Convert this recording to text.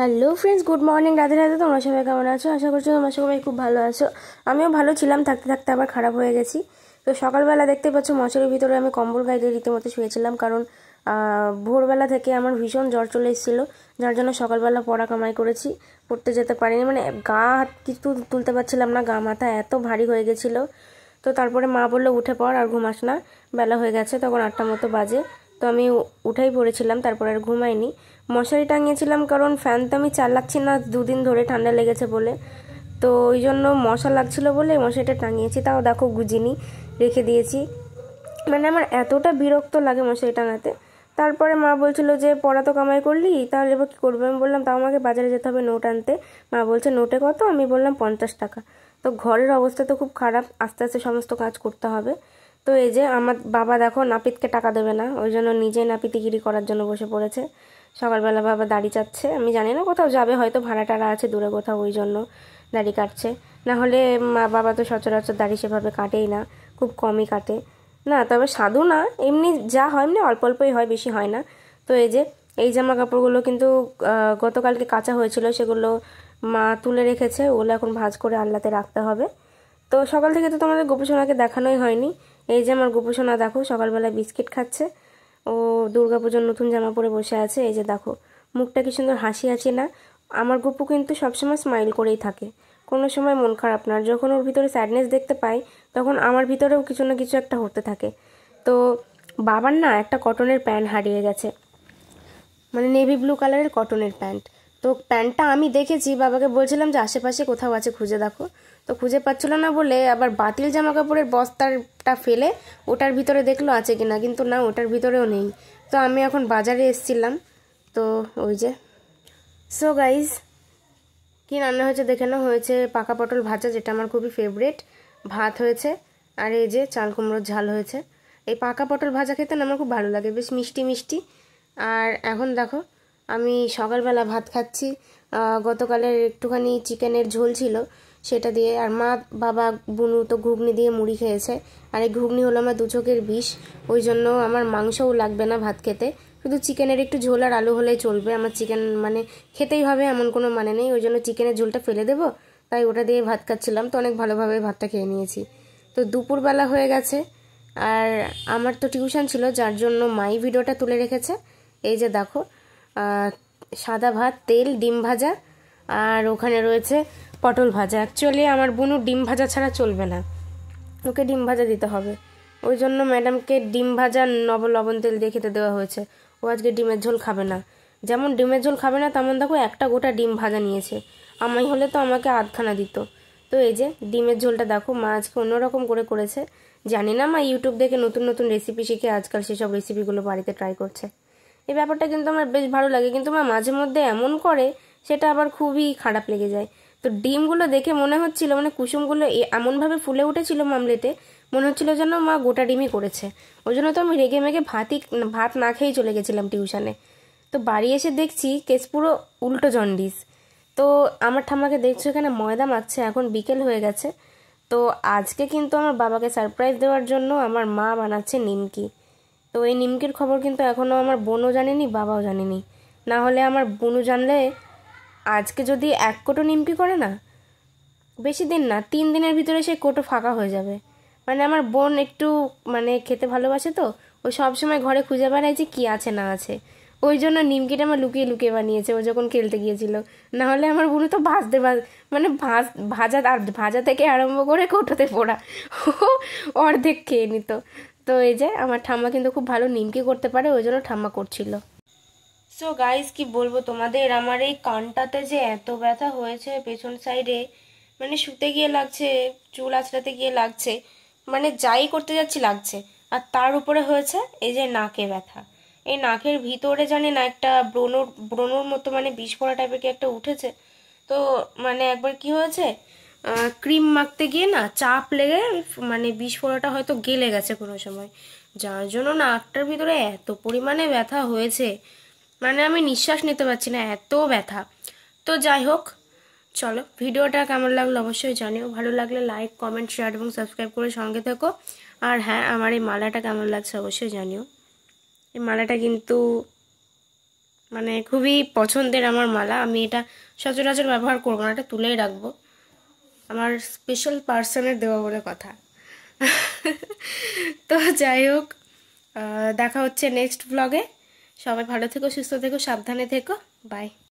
Hello friends, good morning, Radhe Radhe. তোমরা সবাই কেমন আছো? আশা করছি তোমরা সবাই খুব ভালো আছো। আমিও ভালো ছিলাম, থাকতে থাকতে আবার খারাপ হয়ে গেছি। তো সকালবেলা দেখতে পাচ্ছ মশারির ভিতরে আমি কম্বল গায়ে দিয়ে রীতিমতো শুয়েছিলাম, কারণ ভোরবেলা থেকে আমার ভীষণ জ্বর চলে এসেছিলো, যার জন্য সকালবেলা পড়া কামাই করেছি, পড়তে যেতে পারিনি। মানে গা হাত কিছু তুলতে পারছিলাম না, গা মাথা এত ভারী হয়ে গেছিলো। তো তারপরে মা বললো উঠে পড়, আর ঘুমাস না, বেলা হয়ে গেছে, তখন 8টা মতো বাজে। তো আমি উঠেই পড়েছিলাম, তারপর আর ঘুমাইনি। মশারি টাঙিয়েছিলাম, কারণ ফ্যান তো আমি চালাচ্ছি না দুদিন ধরে, ঠান্ডা লেগেছে বলে। তো ওই জন্য মশা লাগছিল বলে মশারিটা টাঙিয়েছি, তাও দেখো গুজিনি, রেখে দিয়েছি। মানে আমার এতটা বিরক্ত লাগে মশারি টাঙাতে। তারপরে মা বলছিল যে পড়া তো কামাই করলি, তাহলে এবার কী করবো? আমি বললাম তাও আমাকে বাজারে যেতে হবে নোট আনতে। মা বলছে নোটে কত? আমি বললাম 50 টাকা। তো ঘরের অবস্থা তো খুব খারাপ, আস্তে আস্তে সমস্ত কাজ করতে হবে। তো এই যে আমার বাবা দেখো নাপিতকে টাকা দেবে না, ওই জন্য নিজে নাপিতিগিরি করার জন্য বসে পড়েছে। সকালবেলা বাবা দাড়ি চাচ্ছে, আমি জানি না কোথাও যাবে, হয়তো ভাড়া টাড়া আছে দূরে কোথাও, ওই জন্য দাড়ি কাটছে। না হলে বাবা তো সচরাচর দাড়ি সেভাবে কাটেই না, খুব কমই কাটে। না তবে সাধু না, এমনি যা হয় এমনি অল্প অল্পই হয়, বেশি হয় না। তো এই যে এই জামা কাপড়গুলো কিন্তু গতকালকে কাচা হয়েছিল, সেগুলো মা তুলে রেখেছে, ওগুলো এখন ভাঁজ করে আলনাতে রাখতে হবে। তো সকাল থেকে তো তোমাদের গোপুসোনাকে দেখানোই হয়নি। এই যে আমার গোপুসোনা দেখো সকালবেলা বিস্কিট খাচ্ছে, ও দুর্গাপুজোর নতুন জামা পরে বসে আছে। এই যে দেখো মুখটা কি সুন্দর হাসি আছে না। আমার গপু কিন্তু সবসময় স্মাইল করেই থাকে, কোনো সময় মন খারাপ না। যখন ওর ভিতরে স্যাডনেস দেখতে পাই, তখন আমার ভিতরেও কিছু না কিছু একটা হতে থাকে। তো বাবার না একটা কটনের প্যান্ট হারিয়ে গেছে, মানে নেভি ব্লু কালারের কটনের প্যান্ট। তো প্যান্টটা আমি দেখেছি, বাবাকে বলছিলাম যে আশেপাশে কোথাও আছে খুঁজে দেখো। তো খুঁজে পাচ্ছিল না বলে আবার বাতিল জামা কাপড়ের বস্তাটা ফেলে ওটার ভিতরে দেখলো আছে কিনা, কিন্তু না, ওটার ভিতরেও নেই। তো আমি এখন বাজারে এসেছিলাম, তো ওই যে। সো গাইজ, কি রান্না হয়েছে দেখে নাও। হয়েছে পাকা পটল ভাজা, যেটা আমার খুবই ফেভারিট, ভাত হয়েছে, আর এই যে চাল কুমড়োর ঝাল হয়েছে। এই পাকা পটল ভাজা খেতে না আমার খুব ভালো লাগে, বেশ মিষ্টি মিষ্টি। আর এখন দেখো আমি সকালবেলা ভাত খাচ্ছি, গতকালের একটুখানি চিকেনের ঝোল ছিল সেটা দিয়ে। আর মা বাবা বুনু তো ঘুগনি দিয়ে মুড়ি খেয়েছে, আর এই ঘুগনি হলো আমার দু চোখের বিষ। ওই জন্য আমার মাংসও লাগবে না ভাত খেতে, শুধু চিকেনের একটু ঝোল আর আলু হলেই চলবে। আমার চিকেন মানে খেতেই হবে এমন কোনো মানে নেই, ওই জন্য চিকেনের ঝোলটা ফেলে দেবো, তাই ওটা দিয়ে ভাত খাচ্ছিলাম। তো অনেক ভালোভাবে ভাতটা খেয়ে নিয়েছি। তো দুপুরবেলা হয়ে গেছে, আর আমার তো টিউশন ছিল, যার জন্য মাই ভিডিওটা তুলে রেখেছে। এই যে দেখো সাদা ভাত, তেল, ডিম ভাজা, আর ওখানে রয়েছে পটল ভাজা। অ্যাকচুয়ালি আমার বুনু ডিম ভাজা ছাড়া চলবে না, ওকে ডিম ভাজা দিতে হবে। ওই জন্য ম্যাডামকে ডিম ভাজা লবণ তেল দিয়ে খেতে দেওয়া হয়েছে। ও আজকে ডিমের ঝোল খাবে না। যেমন ডিমের ঝোল খাবে না, তেমন দেখো একটা গোটা ডিম ভাজা নিয়েছে। আমি হলে তো আমাকে আধখানা দিত। তো এই যে ডিমের ঝোলটা দেখো মা আজকে অন্যরকম করে করেছে। জানি না, মা ইউটিউব দেখে নতুন নতুন রেসিপি শিখে আজকাল সেসব রেসিপিগুলো বাড়িতে ট্রাই করছে। এই ব্যাপারটা কিন্তু আমার বেশ ভালো লাগে, কিন্তু মা মাঝে মধ্যে এমন করে সেটা আবার খুবই খারাপ লেগে যায়। তো ডিমগুলো দেখে মনে হচ্ছিল, মানে কুসুমগুলো এমনভাবে ফুলে উঠেছিল মামলেটে, মনে হচ্ছিল যেন মা গোটা ডিমই করেছে। ওই জন্য তো আমি রেগে মেগে ভাত না খেয়েই চলে গেছিলাম টিউশনে। তো বাড়ি এসে দেখছি কেস পুরো উল্টো জন্ডিস। তো আমার ঠাম্মাকে দেখছো এখানে ময়দা মাখছে, এখন বিকেল হয়ে গেছে। তো আজকে কিন্তু আমার বাবাকে সারপ্রাইজ দেওয়ার জন্য আমার মা বানাচ্ছে নিমকি। তো এই নিমকির খবর কিন্তু এখনও আমার বোনও জানেনি, বাবাও জানেনি। না হলে আমার বোনও জানলে আজকে যদি 1 কোটো নিমকি করে না, বেশি দিন না, 3 দিনের ভিতরে সেই কোটো ফাঁকা হয়ে যাবে। মানে আমার বোন একটু মানে খেতে ভালোবাসে, তো ও সবসময় ঘরে খুঁজে বেড়ায় যে কী আছে না আছে। ওই জন্য নিমকিটা আমার লুকিয়ে লুকিয়ে বানিয়েছে ও যখন খেলতে গিয়েছিল। না হলে আমার বোনও তো মানে ভাজা, আর ভাজা থেকে আরম্ভ করে কোটোতে পোড়া অর্ধেক খেয়ে নিত। তো এই যে আমার ঠাম্মা কিন্তু খুব ভালো নিমকি করতে পারে, ওই জন্য ঠাম্মা করছিল। সো গাইস, কি বলবো তোমাদের, আমার এই কানটাতে যে এত ব্যথা হয়েছে পেছন সাইডে, মানে শুতে গিয়ে লাগছে, চুল আঁচড়াতে গিয়ে লাগছে, মানে যাই করতে যাচ্ছি লাগছে। আর তার উপরে হয়েছে এই যে নাকে ব্যথা। এই নাকের ভিতরে জানি না একটা ব্রণর মতো মানে বিষ পড়া টাইপের কি একটা উঠেছে। তো মানে একবার কি হয়েছে, ক্রিম মাখতে গিয়ে না চাপ লেগে মানে বিষ ফোঁড়াটা হয়তো গেলে গেছে কোনো সময়, যার জন্য নাকটার ভিতরে এত পরিমাণে ব্যথা হয়েছে, মানে আমি নিঃশ্বাস নিতে পারছি না, এত ব্যথা। তো যাই হোক, চলো ভিডিওটা কেমন লাগলো অবশ্যই জানিও। ভালো লাগলে লাইক, কমেন্ট, শেয়ার এবং সাবস্ক্রাইব করে সঙ্গে থেকো। আর হ্যাঁ, আমার এই মালাটা কেমন লাগছে অবশ্যই জানিও। এই মালাটা কিন্তু মানে খুবই পছন্দের আমার মালা। আমি এটা সচরাচর ব্যবহার করবো না, এটা তুলেই রাখবো, আমার স্পেশাল পার্সনের দেওয়া বলে কথা। তো যাই হোক, দেখা হচ্ছে নেক্সট ব্লগে। সবাই ভালো থেকো, সুস্থ থেকো, সাবধানে থেকো, বাই।